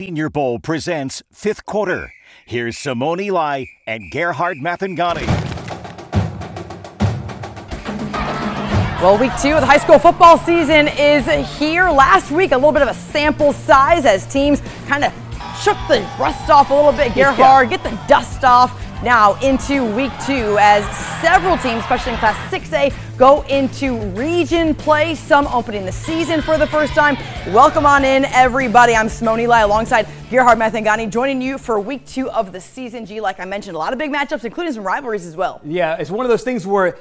Senior Bowl presents fifth quarter. Here's Simone and Gerhard Mathangani. Well, week 2 of the high school football season is here. Last week, a little bit of a sample size as teams kind of shook the rust off a little bit. Gerhard, get the dust off. Now into week 2 as several teams, especially in Class 6A, go into region play, some opening the season for the first time. Welcome on in, everybody. I'm Simone alongside Gerhard Mathangani, joining you for week 2 of the season. G, like I mentioned, a lot of big matchups, including some rivalries as well. Yeah, it's one of those things where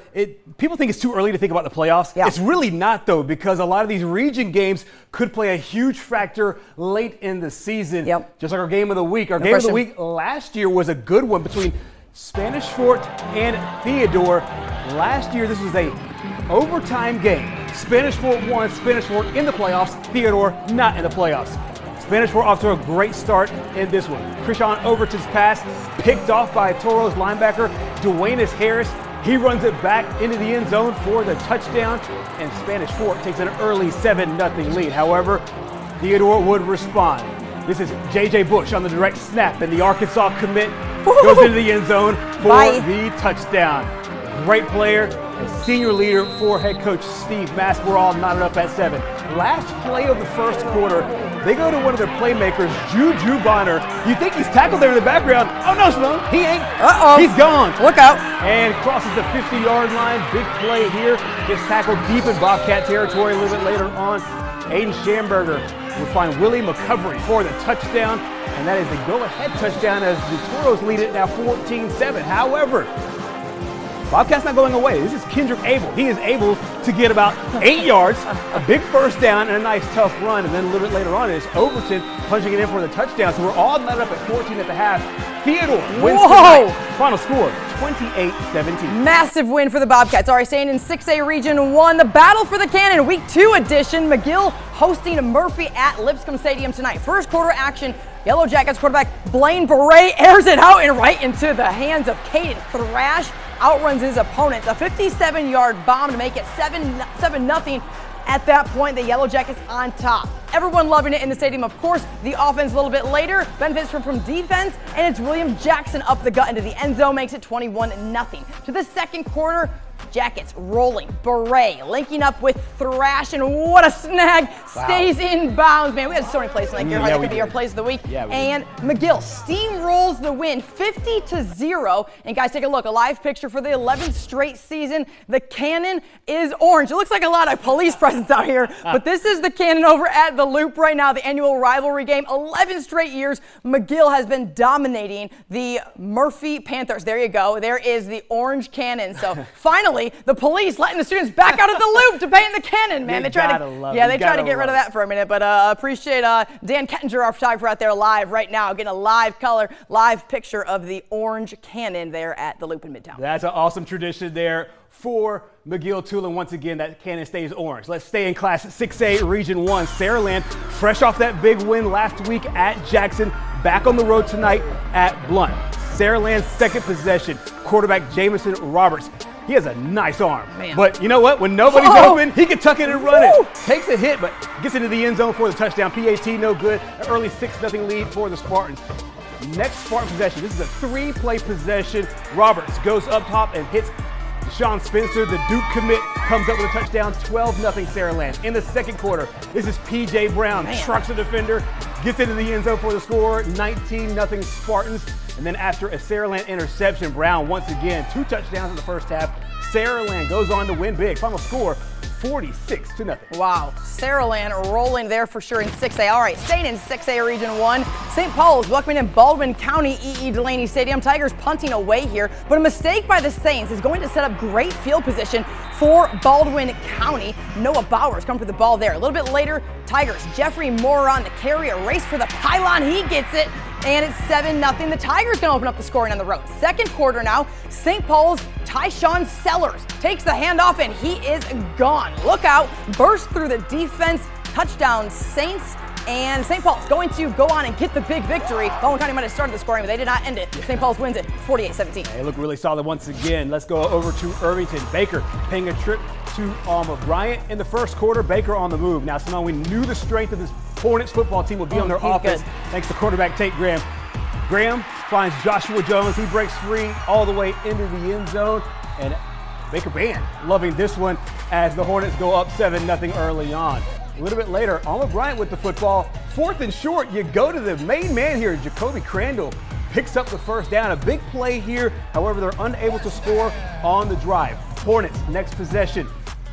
people think it's too early to think about the playoffs. Yeah. It's really not, though, because a lot of these region games could play a huge factor late in the season. Yep. Just like our game of the week. Our game of the week last year was a good one between Spanish Fort and Theodore. Last year, this was a overtime game. Spanish Fort won, Spanish Fort in the playoffs, Theodore not in the playoffs. Spanish Fort off to a great start in this one. Krishan Overton's pass picked off by Toros linebacker Dwayne Harris. He runs it back into the end zone for the touchdown, and Spanish Fort takes an early 7-0 lead. However, Theodore would respond. This is J.J. Bush on the direct snap, and the Arkansas commit goes into the end zone for the touchdown. Great player and senior leader for head coach Steve Mass. We're all knotted up at 7. Last play of the first quarter, they go to one of their playmakers, Juju Bonner. You think he's tackled there in the background. Oh, no, Simone, he ain't. He's gone. Look out. And crosses the 50-yard line. Big play here. Gets tackled deep in Bobcat territory a little bit later on. Aiden Schamberger will find Willie McCovery for the touchdown. And that is the go-ahead touchdown as the Toros lead it now 14-7. However, Bobcat's not going away. This is Kendrick Abel. He is able to get about 8 yards, a big first down, and a nice tough run. And then a little bit later on, it's Overton punching it in for the touchdown. So we're all knotted up at 14 at the half. Theodore wins tonight. Final score, 28-17. Massive win for the Bobcats. All right, staying in 6A Region 1, the Battle for the Cannon, Week 2 edition. McGill hosting Murphy at Lipscomb Stadium tonight. First quarter action. Yellow Jackets quarterback Blaine Beret airs it out and right into the hands of Caden Thrash. Outruns his opponent. A 57-yard bomb to make it 7-0. At that point, the Yellow Jackets on top. Everyone loving it in the stadium, of course. The offense a little bit later benefits from defense, and it's William Jackson up the gut into the end zone, makes it 21-0. To the second quarter, Jackets rolling. Beret linking up with Thrash, and what a snag. Stays in bounds. Man, we had so many plays tonight. Gerhard, that could be our plays of the week. And McGill steamrolls the win 50-0. And guys, take a look. A live picture for the 11th straight season. The cannon is orange. It looks like a lot of police presence out here, but this is the cannon over at the Loop right now, the annual rivalry game. 11 straight years, McGill has been dominating the Murphy Panthers. There you go. There is the orange cannon. So finally, the police letting the students back out of the Loop to paint the cannon, man. They tried to get rid of that for a minute, but appreciate Dan Kettinger, our photographer out there live right now, getting a live picture of the orange cannon there at the Loop in Midtown. That's an awesome tradition there for McGill-Tulane. Once again, that cannon stays orange. Let's stay in Class 6A Region 1. Saraland, fresh off that big win last week at Jackson, back on the road tonight at Blunt. Saraland's second possession, quarterback Jamison Roberts. He has a nice arm. Man. But you know what? When nobody's open, he can tuck it and run it. Takes a hit, but gets into the end zone for the touchdown. PAT, no good. An early 6-0 lead for the Spartans. Next Spartan possession. This is a 3-play possession. Roberts goes up top and hits Deshaun Spencer. The Duke commit comes up with a touchdown. 12-0 Saraland. In the second quarter, this is P.J. Brown. Trucks a defender. Gets into the end zone for the score. 19-0 Spartans. And then after a Saraland interception, Brown once again, 2 touchdowns in the first half. Saraland goes on to win big. Final score, 46-0. Wow, Saraland rolling there for sure in 6A. All right, staying in 6A Region 1, St. Paul's welcoming in Baldwin County E.E. Delaney Stadium. Tigers punting away here, but a mistake by the Saints is going to set up great field position for Baldwin County. Noah Bowers comes with the ball there. A little bit later, Tigers, Jeffrey Moore on the carry, a race for the pylon. He gets it, and it's 7-0. The Tigers going to open up the scoring on the road. Second quarter now, St. Paul's Tyshawn Sellers takes the handoff, and he is gone. Look out, burst through the defense, touchdown Saints, and St. Paul's going to go on and get the big victory. Baldwin County might have started the scoring, but they did not end it. St. Paul's wins it 48-17. They look really solid once again. Let's go over to Irvington. Baker paying a trip to Bryant in the first quarter. Baker on the move. Now, Simone, we knew the strength of this Hornets football team will be on their offense thanks to quarterback Tate Graham. Graham finds Joshua Jones. He breaks free all the way into the end zone. And Baker Band loving this one as the Hornets go up 7-0 early on. A little bit later, Alma Bryant with the football. 4th and short, you go to the main man here. Jacoby Crandall picks up the first down. A big play here. However, they're unable to score on the drive. Hornets, next possession.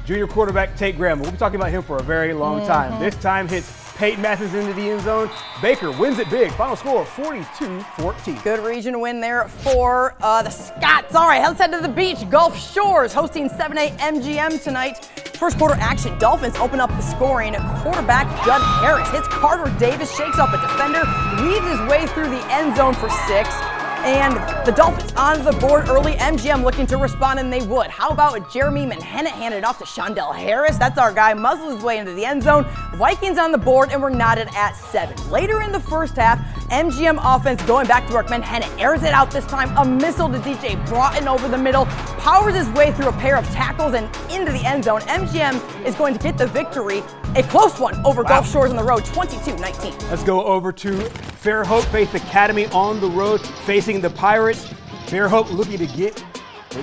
Junior quarterback Tate Graham. We'll be talking about him for a very long time. This time hits Peyton Mathis into the end zone. Baker wins it big. Final score 42-14. Good region win there for the Scots. All right, let's head to the beach. Gulf Shores hosting 7A MGM tonight. First quarter action. Dolphins open up the scoring. Quarterback Judd Harris hits Carter Davis, shakes off a defender, weaves his way through the end zone for 6. And the Dolphins on the board early. MGM looking to respond, and they would. How about Jeremy Manhattan handed off to Shondell Harris? That's our guy. Muzzles his way into the end zone. Vikings on the board, and we're knotted at 7. Later in the first half, MGM offense going back to work. Manhattan airs it out this time. A missile to DJ Broughton over the middle. Powers his way through a pair of tackles and into the end zone. MGM is going to get the victory. A close one over Gulf Shores on the road, 22-19. Let's go over to Fairhope Faith Academy on the road facing the Pirates. Fairhope looking to get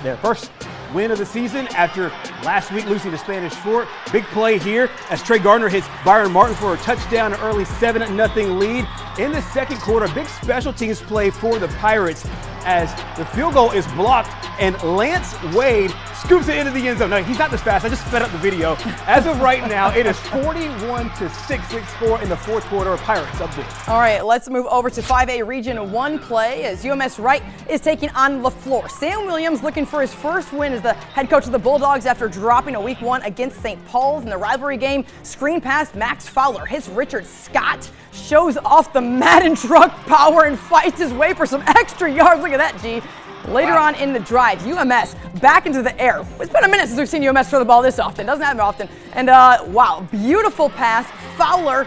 their first win of the season after last week losing to Spanish Fort. Big play here as Trey Gardner hits Byron Martin for a touchdown, an early 7-0 lead. In the second quarter, big special teams play for the Pirates as the field goal is blocked and Lance Wade scoops it into the end zone. No, he's not this fast. I just sped up the video. As of right now, it is 41-6 score in the fourth quarter. Pirates up big. All right, let's move over to 5A Region 1 play as UMS Wright is taking on LaFleur. Sam Williams looking for his first win as the head coach of the Bulldogs after dropping a week 1 against St. Paul's in the rivalry game. Screen pass, Max Fowler hits Richard Scott, shows off the Madden truck power and fights his way for some extra yards. Look at that, G. Later on in the drive, UMS back into the air. It's been a minute since we've seen UMS throw the ball this often. Doesn't happen often. And wow, beautiful pass. Fowler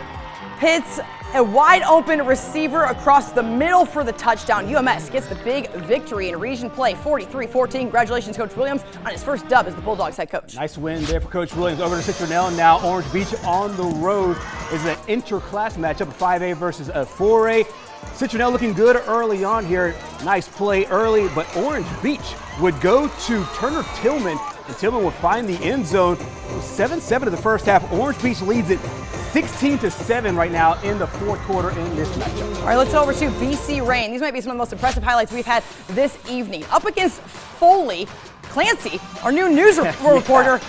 hits a wide open receiver across the middle for the touchdown. UMS gets the big victory in region play, 43-14. Congratulations, Coach Williams, on his first dub as the Bulldogs head coach. Nice win there for Coach Williams. Over to Citronelle now. Orange Beach on the road is an inter-class matchup of 5A versus a 4A. Citronelle looking good early on here. Nice play early, but Orange Beach would go to Turner Tillman, and Tillman would find the end zone. 7-7 to the first half. Orange Beach leads it 16-7 right now in the fourth quarter in this matchup. All right, let's go over to BC Rain. These might be some of the most impressive highlights we've had this evening. Up against Foley, Clancy, our new news reporter,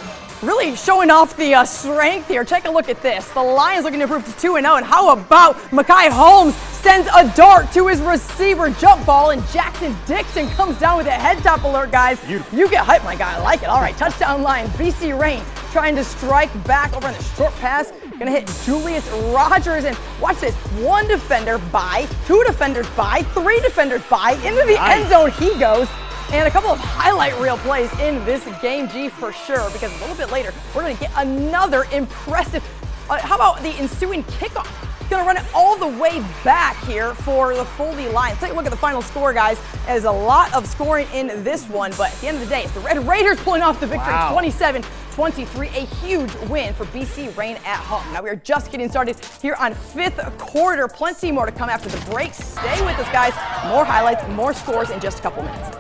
really showing off the strength here. Take a look at this. The Lions looking to improve to 2-0. And how about Makai Holmes sends a dart to his receiver jump ball, and Jackson Dixon comes down with a head top alert, guys. Beautiful. You get hype, my guy. I like it. All right, touchdown Lions. BC Rain trying to strike back over on the short pass. Gonna hit Julius Rogers, and watch this. 1 defender by, 2 defenders by, 3 defenders by. Into the end zone he goes. And a couple of highlight reel plays in this game, G, for sure, because a little bit later, we're going to get another impressive, how about the ensuing kickoff? Going to run it all the way back here for the Foley Lions. Take a look at the final score, guys. There's a lot of scoring in this one, but at the end of the day, it's the Red Raiders pulling off the victory, 27-23, a huge win for BC Rain at home. Now we are just getting started here on fifth quarter. Plenty more to come after the break. Stay with us, guys. More highlights, more scores in just a couple minutes.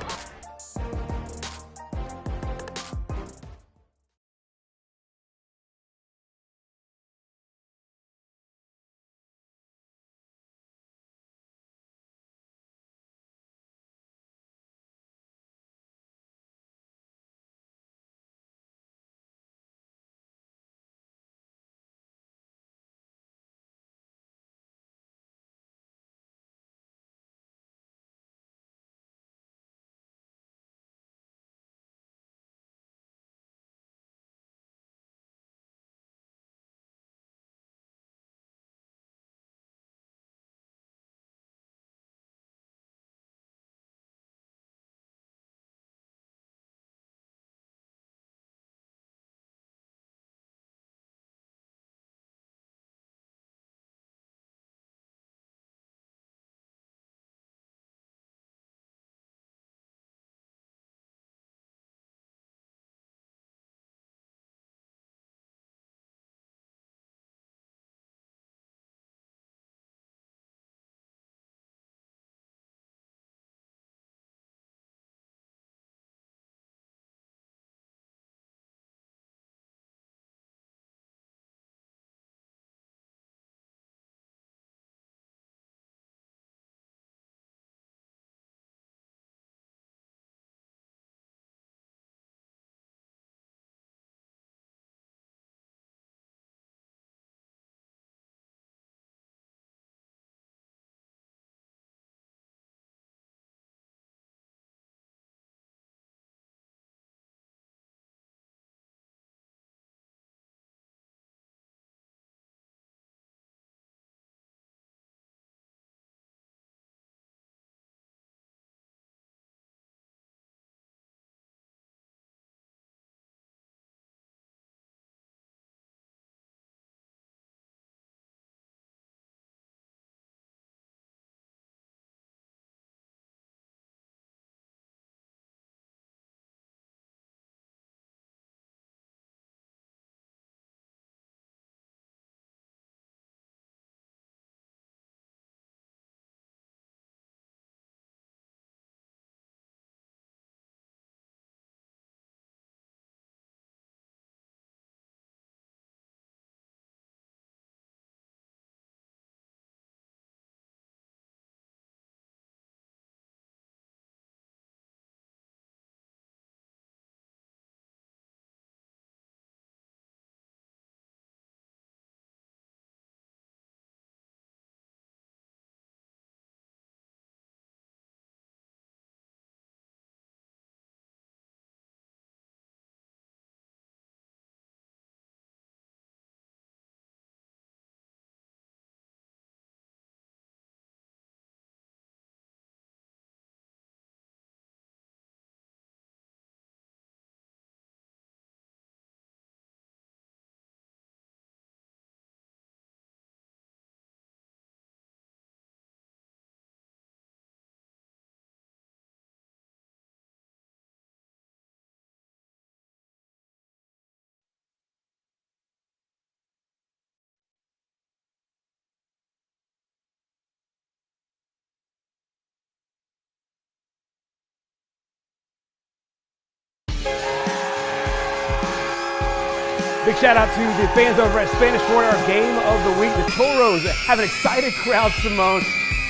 Big shout out to the fans over at Spanish for our game of the week. The Toros have an excited crowd, Simone.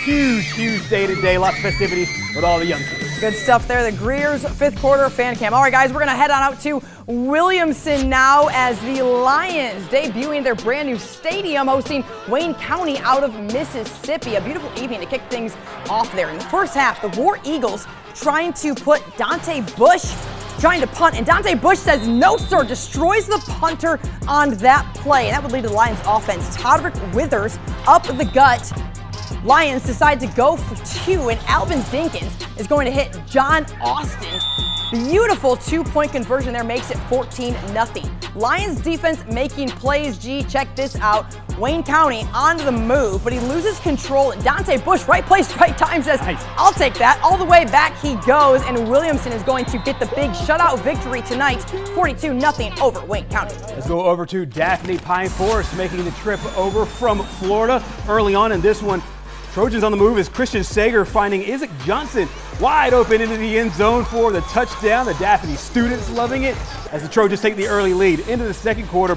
Huge day today. Lots of festivities with all the young kids. Good stuff there. The Greer's fifth quarter fan cam. All right, guys, we're going to head on out to Williamson now as the Lions debuting their brand new stadium, hosting Wayne County out of Mississippi. A beautiful evening to kick things off there. In the first half, the War Eagles trying to put Dante Bush trying to punt, and Dante Bush says no, sir, destroys the punter on that play. And that would lead to the Lions offense. Todrick Withers up the gut. Lions decide to go for two, and Alvin Dinkins is going to hit John Austin. Beautiful two-point conversion there makes it 14-0. Lions defense making plays. G, check this out. Wayne County on the move, but he loses control. Dante Bush, right place, right time, says, I'll take that. All the way back he goes, and Williamson is going to get the big shutout victory tonight, 42-0 over Wayne County. Let's go over to Daphne Pine Forest, making the trip over from Florida. Early on in this one, Trojans on the move is Christian Sager finding Isaac Johnson wide open into the end zone for the touchdown. The Daphne students loving it as the Trojans take the early lead. Into the second quarter,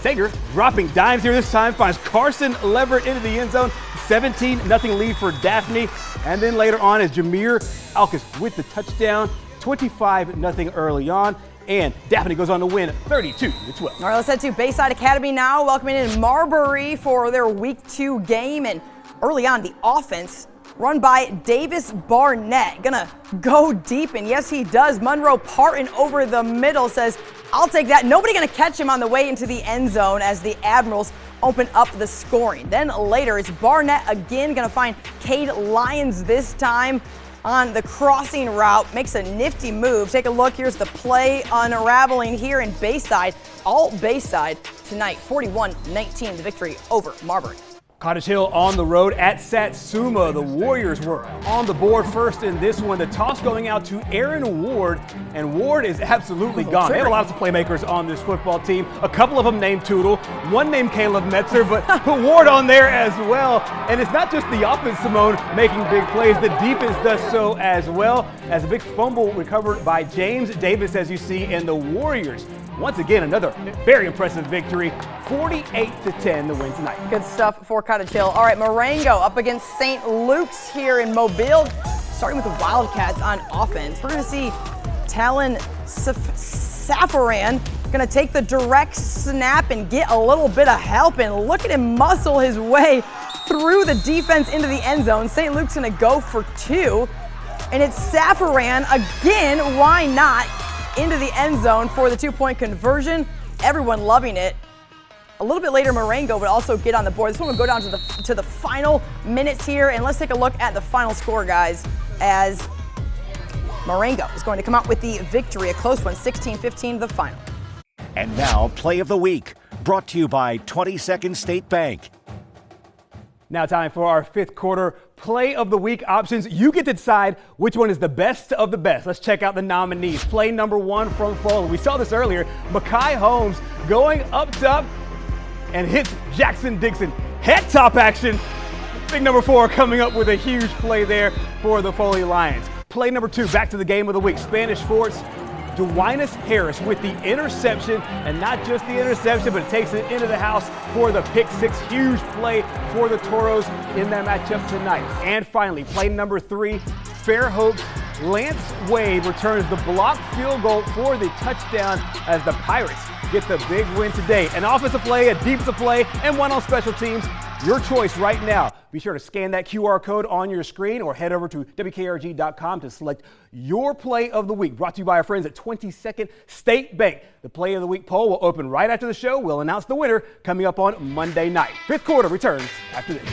Sager dropping dimes here this time, finds Carson Leverett into the end zone. 17-0 lead for Daphne. And then later on is Jameer Alkus with the touchdown. 25-0 early on. And Daphne goes on to win 32-12. All right, let's head to Bayside Academy now, welcoming in Marbury for their Week 2 game. And early on, the offense run by Davis Barnett. Gonna go deep, and yes, he does. Monroe Parton over the middle says, I'll take that. Nobody gonna catch him on the way into the end zone as the Admirals open up the scoring. Then later, it's Barnett again, gonna find Cade Lyons this time on the crossing route, makes a nifty move. Take a look, here's the play unraveling here in Bayside. All Bayside tonight, 41-19, the victory over Marbury. Cottage Hill on the road at Satsuma. The Warriors were on the board first in this one. The toss going out to Aaron Ward, and Ward is absolutely gone. They have lots of playmakers on this football team. A couple of them named Tootle, one named Caleb Metzer, but put Ward on there as well. And it's not just the offense, Simone, making big plays. The defense does so as well, as a big fumble recovered by James Davis, as you see, and the Warriors. Once again, another very impressive victory, 48-10 to win tonight. Good stuff for Cottage Hill. All right, Marengo up against St. Luke's here in Mobile. Starting with the Wildcats on offense. We're going to see Talon Safaran going to take the direct snap and get a little bit of help. And look at him muscle his way through the defense into the end zone. St. Luke's going to go for two. And it's Safaran again, why not, into the end zone for the two-point conversion. Everyone loving it. A little bit later, Marengo would also get on the board. This one will go down to the final minutes here, and let's take a look at the final score, guys, as Marengo is going to come out with the victory, a close one, 16-15, the final. And now, Play of the Week, brought to you by 22nd State Bank. Now time for our fifth quarter Play of the Week options. You get to decide which one is the best of the best. Let's check out the nominees. Play number one from Foley. We saw this earlier. Makai Holmes going up top and hits Jackson Dixon. Head top action. Big number four coming up with a huge play there for the Foley Lions. Play number two, back to the game of the week. Spanish Forts. Dewinus Harris with the interception, and not just the interception, but it takes it into the house for the pick six. Huge play for the Toros in that matchup tonight. And finally, play number three, Fairhope's Lance Wade returns the blocked field goal for the touchdown as the Pirates get the big win today. An offensive play, a defensive play, and one on special teams. Your choice right now. Be sure to scan that QR code on your screen or head over to WKRG.com to select your Play of the Week. Brought to you by our friends at 22nd State Bank. The Play of the Week poll will open right after the show. We'll announce the winner coming up on Monday night. Fifth quarter returns after this.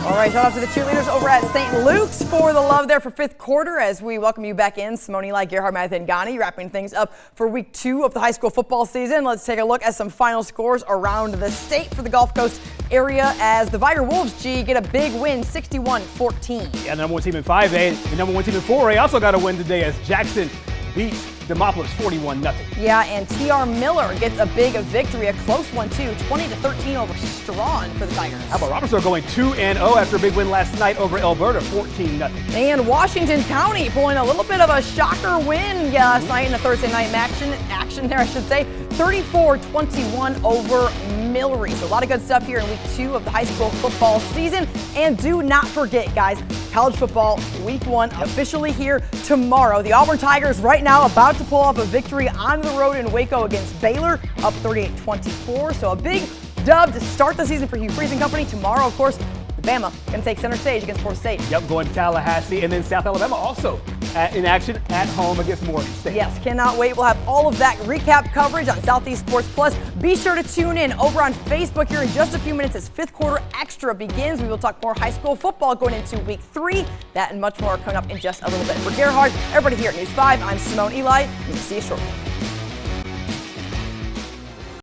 All right, shout out to the cheerleaders over at St. Luke's for the love there for fifth quarter as we welcome you back in. Simone, Gerhard, Mathangani wrapping things up for week 2 of the high school football season. Let's take a look at some final scores around the state for the Gulf Coast area as the Viger Wolves, get a big win, 61-14. Yeah, the number 1 team in 5A, the number 1 team in 4A also got a win today as Jackson beats Demopolis 41-0. Yeah, and TR Miller gets a big victory, a close one too, 20-13 over Strawn for the Tigers. How about Robertsville going 2-0 after a big win last night over Alberta, 14-0. And Washington County pulling a little bit of a shocker win last night in the Thursday night action there, I should say, 34-21 over Millery. So a lot of good stuff here in week 2 of the high school football season. And do not forget, guys, college football week 1 officially here tomorrow. The Auburn Tigers right now about to pull off a victory on the road in Waco against Baylor, up 38-24. So a big dub to start the season for Hugh Freeze and company. Tomorrow, of course, Bama going to take center stage against Florida State. Yep, going to Tallahassee, and then South Alabama also in action at home against Morgan State. Yes, cannot wait. We'll have all of that recap coverage on Southeast Sports Plus. Be sure to tune in over on Facebook here in just a few minutes as fifth quarter extra begins. We will talk more high school football going into week 3. That and much more coming up in just a little bit. For Gerhard, everybody here at News 5, I'm Simone Eli, and we'll see you shortly.